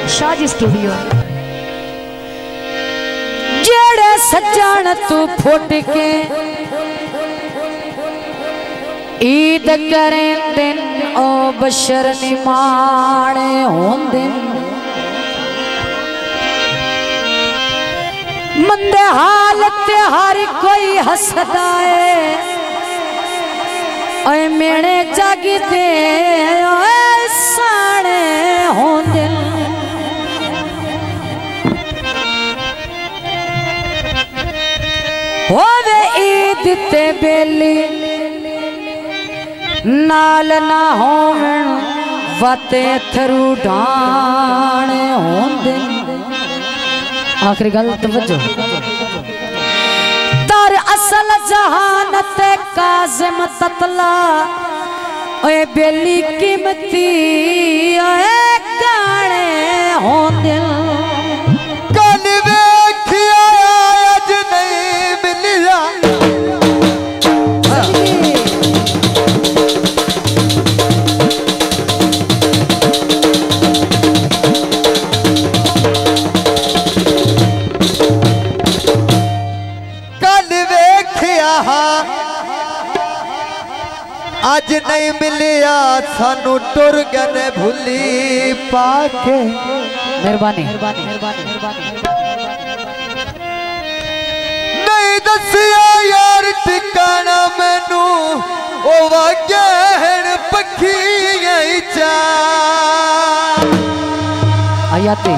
Shah studio. जेड़े सज्जन तू foot के ईद करें दिन ओ बशर निमाणे होंदे मंदे हालत हर कोई हसदा है ओए मेरे जागते ओए साणे होंदे होवे ईद ते बेली नाल ना होवन वाते थरू ढाणे होंदे। आखिरी गल तवज्जो तर असल जहानत काज़िम ततला ओए बेली कीमती ओए गाने होंदे कल वेखिया अज नहीं मिलिया अज नहीं मिलिया सानू टुर गए भुली पाके। मेहरबानी नहीं दसिया यार ठिकाना मैनू ओ वागैन पखी चा आयाते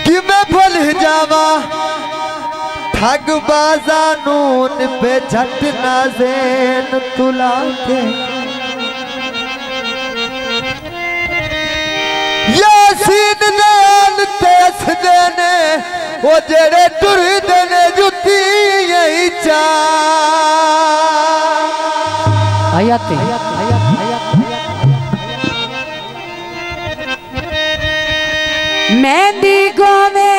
कि मैं भूल जावा ठग बाजा नून पे झट नाज़ेन तुला के यासीन ने आन तेस देने वो जेड़े टुर देने जुती यही चा आयाते मेहंदी गो में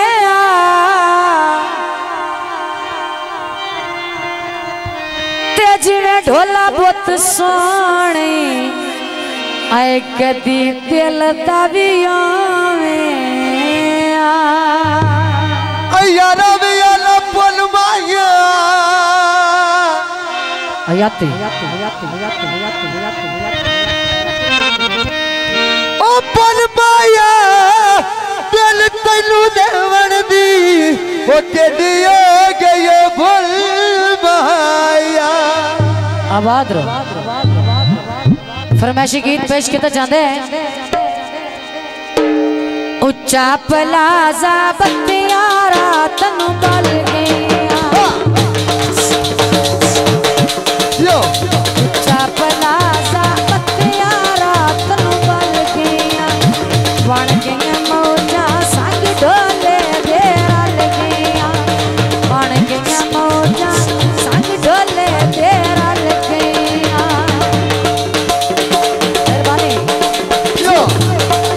जिने ढोला बहुत सोने आए कदी दिल दबिया यारा यारा पुल माया आयाते ओ पुल माया दिल तैनू देवण दी ओ केडी हो गई भुल माया। आबाद रहो फरमाइशी गीत पेश किया जाते हैं। उच्चा प्लाजा बत्तियां रात नू बल गया उच्चा प्लाजा बत्तियां रात नू बल गया बन गई मौजा संग ढोले दे रल गया बन गई मौजा संग ढोले दे रल गया। मेहरबानी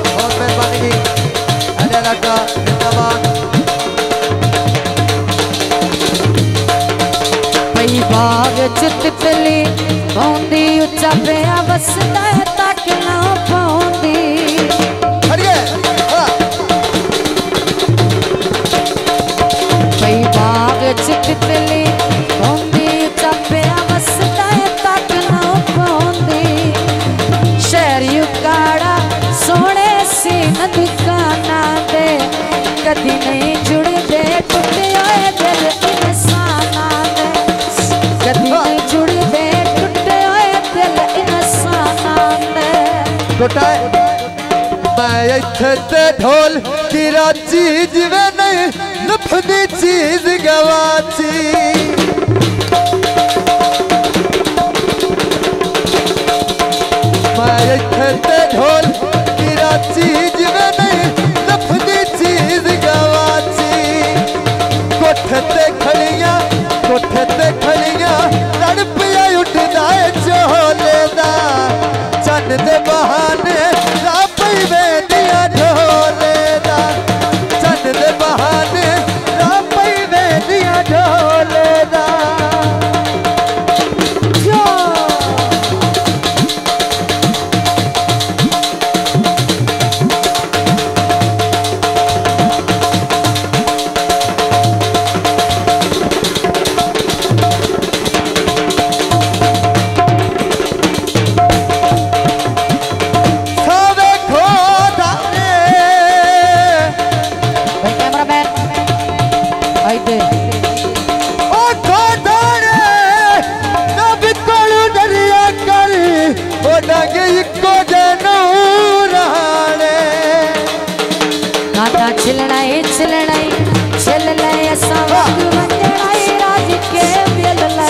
बहुत मेहरबानी अरे लड़का जिंदाबाद। पई बाग चितली पौंदी उच्चा पिया बसदा है तक ना पौंदी पई बाग चितली पौंदी उच्चा पिया बसदा है तक ना पौंदी शहर युकाड़ा सोने सी दुकाना दे कदी नहीं जुड़दे टुटे होए दिल इंसाना दे कदी नहीं जुड़दे टुटे होए दिल इंसाना दे। मैं इत्थे ते ढोल तेरा चीज वे नहीं लफदी चीज गवाची मैं इत्थे ते ढोल तेरा चीज वे नहीं लफदी चीज गवाची कोठे ते खड़ियां लड़ पिया उठदा है चोले दा चन दे बहाने रापई वेदिया ढोले दा चन दे बहाने रापई वेदिया ढोले दा। इको जनू रहने काता छिलनाई छिलनाई छिल ले सवक वंजनाई राज के बेल ले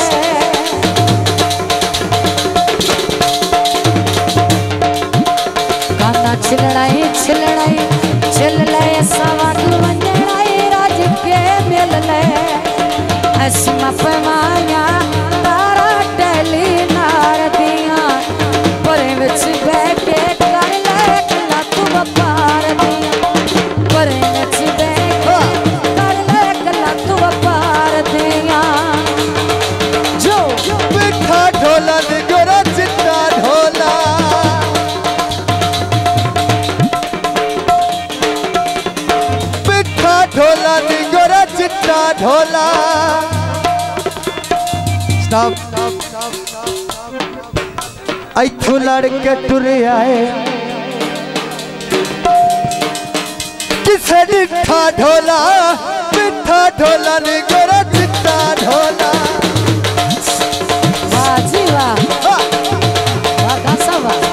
काता छिलनाई छिलनाई छिल ले सवक वंजनाई राज के बेल ले असमा पमाया तारा टली नार दिया पर विच बैठे कर ले कला तू वपार दिया पर विच बैठे कर ले कला तू वपार दिया जो पिठा ढोला नी गोरा चिट्टा ढोला पिठा ढोला नी गोरा चिट्टा ढोला इथों लड़के टुरे आए किसे डिठा ढोला पिठा ढोला नी गोरा चिट्टा ढोला वाह जी वाह वाह दासा वाह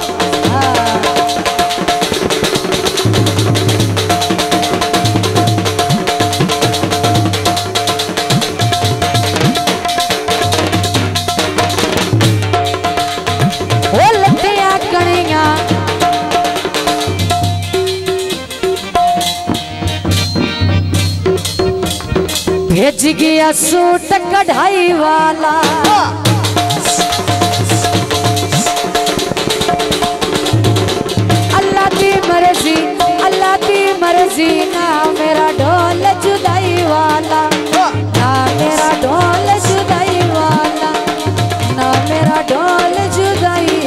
भेज गया सूट कढ़ाई वाला अल्लाह की मर्जी ना मेरा ढोल जुदाई वाला ना मेरा ढोल जुदाई वाला ना मेरा ढोल जुदाई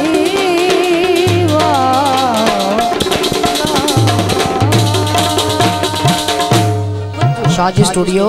वाला। शाजी स्टूडियो।